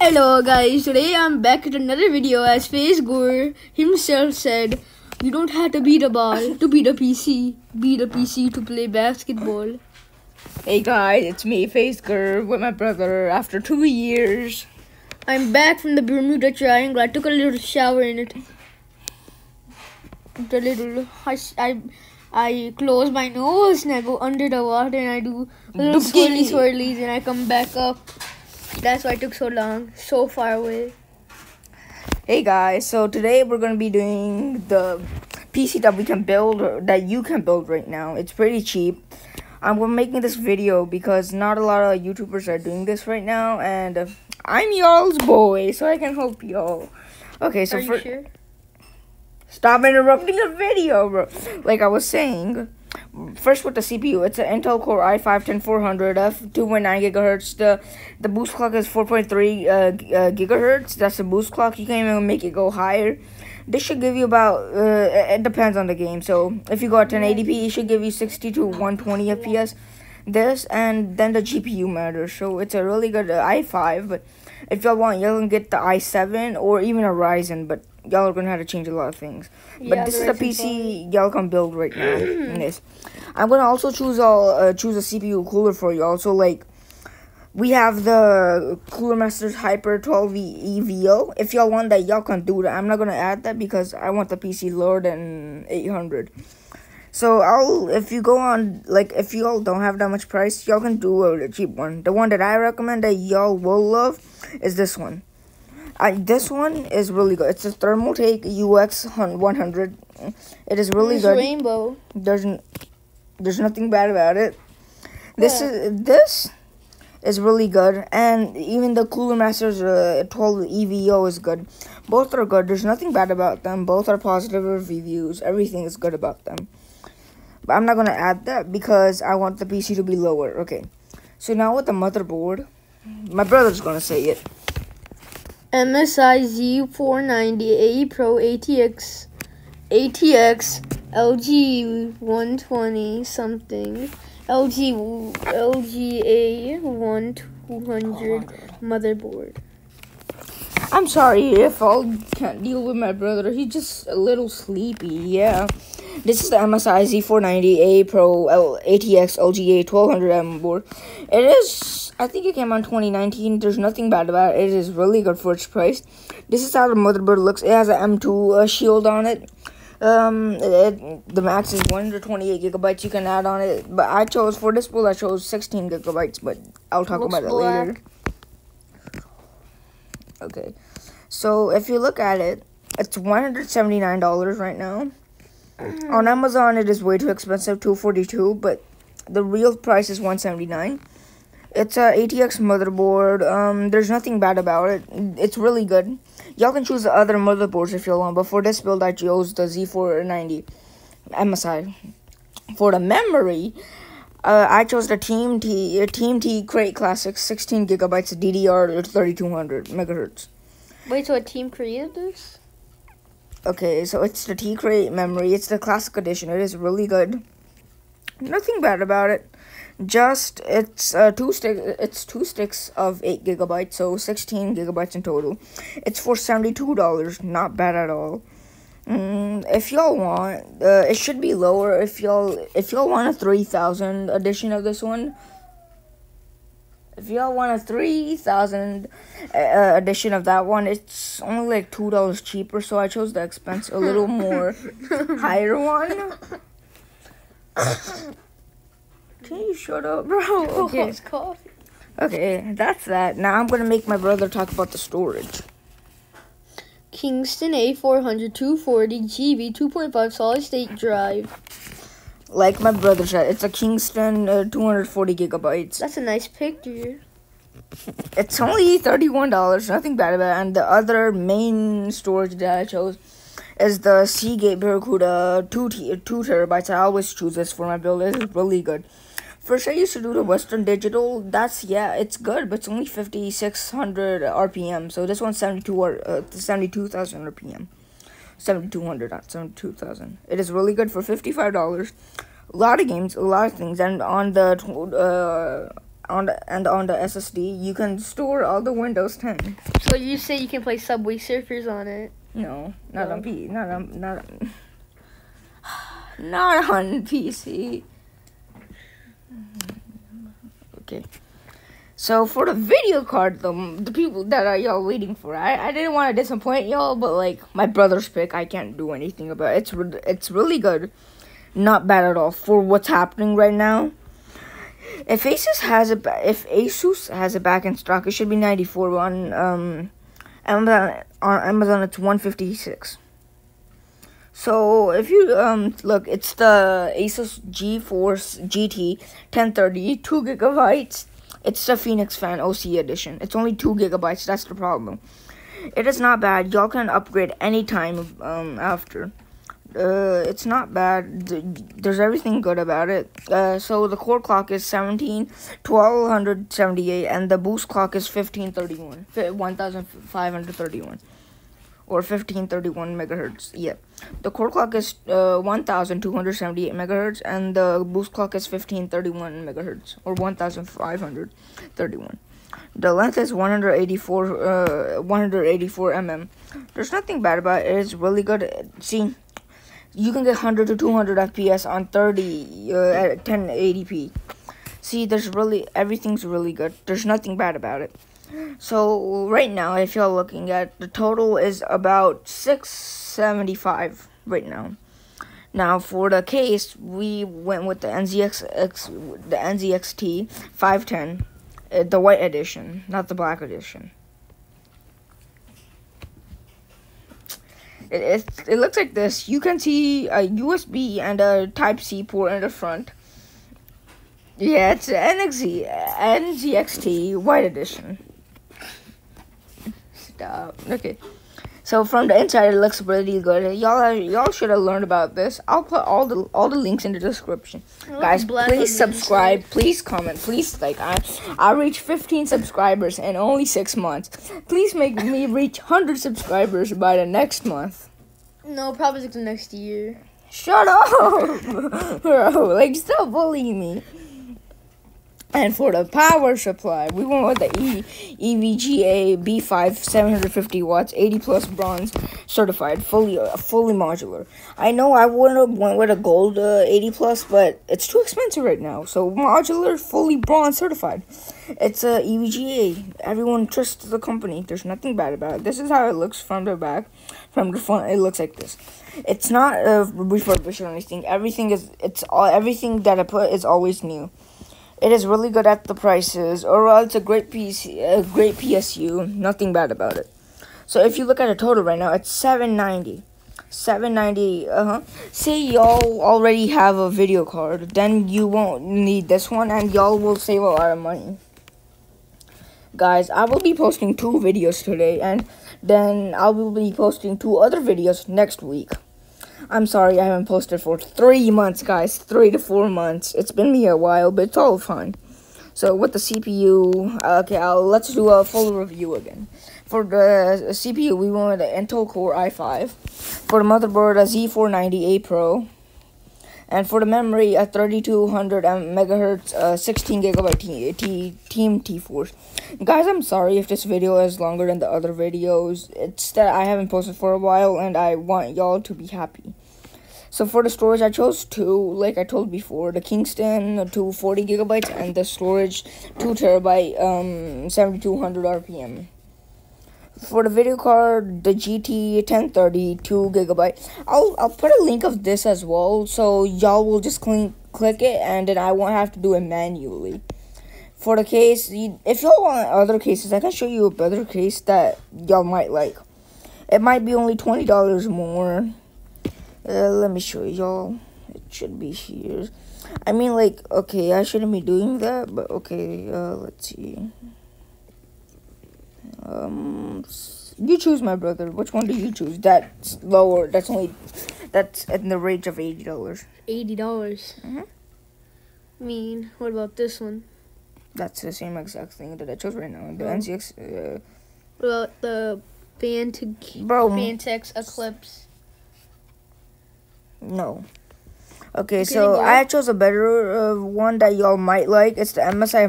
Hello guys, today I'm back at another video. As Face Gore himself said, you don't have to beat a ball to beat a PC. Beat a PC to play basketball. Hey guys, it's me, Facegur, with my brother after 2 years. I'm back from the Bermuda Triangle. I took a little shower in it. I close my nose and I go under the water and I do little swirlies and I come back up. That's why it took so long, so far away. Hey guys, so today we're going to be doing the PC that we can build, that you can build right now. It's pretty cheap. I'm making this video because not a lot of YouTubers are doing this right now, and I'm y'all's boy, so I can help y'all. Okay, so are you sure? Stop interrupting the video, bro. Like I was saying, first with the CPU, it's an Intel Core i5-10400F, 2.9 gigahertz. The boost clock is 4.3 gigahertz. That's the boost clock. You can even make it go higher. This should give you about, it depends on the game. So if you go at 1080p, it should give you 60 to 120 FPS. This, and then the GPU matters. So it's a really good i5, but if y'all want, y'all can get the i7 or even a Ryzen, but y'all are gonna have to change a lot of things. Yeah, but this is the PC y'all can build right now. In this, I'm gonna also choose a CPU cooler for y'all. So like, we have the Cooler Masters Hyper 12 EVO. If y'all want that, y'all can do that. I'm not gonna add that because I want the PC lower than 800. So if you go on, like, if y'all don't have that much price, y'all can do a cheap one. The one that I recommend that y'all will love is this one. This one is really good. It's a Thermaltake UX 100. It is really good. Rainbow. There's nothing bad about it. This is really good, and even the Cooler Masters 12 EVO is good. Both are good. There's nothing bad about them. Both are positive reviews. Everything is good about them. But I'm not gonna add that because I want the PC to be lower. Okay. So now with the motherboard, my brother's gonna say it. MSI Z490 Pro ATX LG 120 something LGA 1200 motherboard. I'm sorry if I can't deal with my brother. He's just a little sleepy. Yeah. This is the MSI Z490A Pro ATX LGA 1200 board. It is, I think it came out in 2019. There's nothing bad about it. It is really good for its price. This is how the motherboard looks. It has an M2 shield on it. The max is 128 gigabytes you can add on it. But I chose, for this build, I chose 16 gigabytes. But I'll talk about it later. Okay. So if you look at it, it's $179 right now. On Amazon, it is way too expensive, $242, but the real price is $179. It's a ATX motherboard. There's nothing bad about it. It's really good. Y'all can choose the other motherboards if you want, but for this build, I chose the Z490 MSI. For the memory, I chose the Team T Crate Classic 16 gigabytes DDR 3200 megahertz. Wait, so a team created this? Okay, so it's the T-Crate memory. It's the classic edition. It is really good. Nothing bad about it. Just it's two sticks of 8 gigabytes, so 16 gigabytes in total. It's for $72. Not bad at all. If y'all want, it should be lower. If y'all want a 3000 edition of this one. If y'all want a 3000 edition of that one, it's only like $2 cheaper, so I chose the expense, a little more higher one. Can you shut up, bro? Okay, it's coffee. Okay, that's that. Now I'm gonna make my brother talk about the storage. Kingston A400 240 GB 2.5 solid state drive. Like my brother said, it's a Kingston 240 gigabytes. That's a nice picture. It's only $31. Nothing bad about it. And the other main storage that I chose is the Seagate Barracuda 2 terabytes. I always choose this for my build. It is really good. First, I used to do the Western Digital. It's good, but it's only 5,600 RPM. So this one's 72,000 RPM. 7,200, not 72,000. It is really good for $55. A lot of games, a lot of things. And on the on the SSD, you can store all the Windows 10. So you say you can play Subway Surfers on it? No, not on PC. Okay. So for the video card, the people that are y'all waiting for, I didn't want to disappoint y'all, but like my brother's pick, I can't do anything about it. It's really good, not bad at all for what's happening right now. If Asus has it back in stock, it should be 94 on Amazon it's 156. So if you look, it's the Asus GeForce GT 1030, 2 gigabytes. It's the Phoenix Fan OC edition. It's only 2 gigabytes. That's the problem. It is not bad. Y'all can upgrade anytime after. It's not bad. There's everything good about it. So the core clock is 1278, and the boost clock is 1531, or 1531 megahertz. Yeah, the core clock is 1278 megahertz, and the boost clock is 1531 megahertz, or 1531. The length is 184 mm. There's nothing bad about it. It's really good. See, you can get 100 to 200 FPS on 30 at 1080p. See, everything's really good. There's nothing bad about it. So right now, if you're looking at the total is about $675 right now. Now for the case, we went with the NZXT 510, the white edition, not the black edition. It looks like this. You can see a USB and a Type-C port in the front. Yeah, it's an NZXT white edition. Stop. Okay. So from the inside, it looks really good. Y'all should have learned about this. I'll put all the links in the description. Guys, please subscribe, please comment, please like. I reached 15 subscribers in only 6 months. Please make me reach 100 subscribers by the next month. No, probably like the next year. Shut up, bro! Like, stop bullying me. And for the power supply, we went with the EVGA B5 750 watts, 80 plus bronze certified, fully modular. I know I would have went with a gold 80 plus, but it's too expensive right now. So modular, fully bronze certified. It's a EVGA. Everyone trusts the company. There's nothing bad about it. This is how it looks from the back. From the front, it looks like this. It's not refurbished or anything. Everything that I put is always new. It is really good at the prices. Overall, it's a great PSU. Nothing bad about it. So if you look at the total right now, it's $790. Say y'all already have a video card, then you won't need this one, and y'all will save a lot of money. Guys, I will be posting 2 videos today, and then I will be posting 2 other videos next week. I'm sorry I haven't posted for 3 months, guys. 3 to 4 months. It's been me a while, but it's all fine. So with the CPU, okay, let's do a full review again. For the CPU, we went with the Intel Core i5. For the motherboard, a Z490A Pro. And for the memory, a 3200 megahertz, 16 gigabyte Team T-Force. Guys, I'm sorry if this video is longer than the other videos. It's that I haven't posted for a while, and I want y'all to be happy. So for the storage, I chose 2, like I told before. The Kingston, 240 gigabytes, and the storage, 2 terabyte, 7200 RPM. For the video card, the GT 1030, 2 gigabyte. I'll put a link of this as well, so y'all will just click it, and then I won't have to do it manually. For the case, if y'all want other cases, I can show you a better case that y'all might like. It might be only $20 more. Let me show y'all. It should be here. I mean, like, okay, I shouldn't be doing that, but okay, let's see. You choose, my brother. Which one do you choose? That's lower. That's in the range of $80. $80. Mm-hmm. I mean, what about this one? That's the same exact thing that I chose right now. The NZX. What about the Vantex Eclipse? No. Okay, so I chose a better one that y'all might like. It's the MSI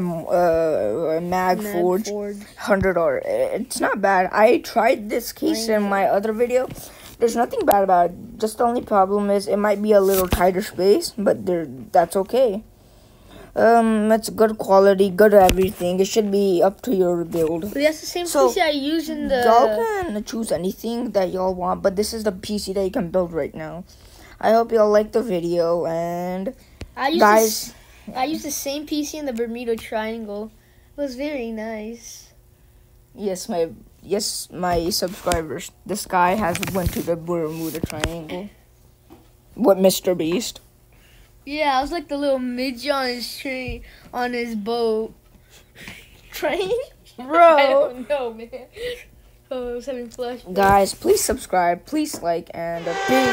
Mag Forge $100. It's not bad. I tried this case in my other video. There's nothing bad about it. Just the only problem is it might be a little tighter space, but that's okay. It's good quality, good everything. It should be up to your build. But that's the same PC I use in the... Y'all can choose anything that y'all want, but this is the PC that you can build right now. I hope y'all like the video, and I used the same PC in the Bermuda Triangle. It was very nice. Yes, my subscribers. This guy has went to the Bermuda Triangle. What, Mr. Beast? Yeah, I was like the little midget on his train, on his boat. Train? Bro. I don't know, man. Oh, I was having flashbacks. Guys, please subscribe, please like, and peace.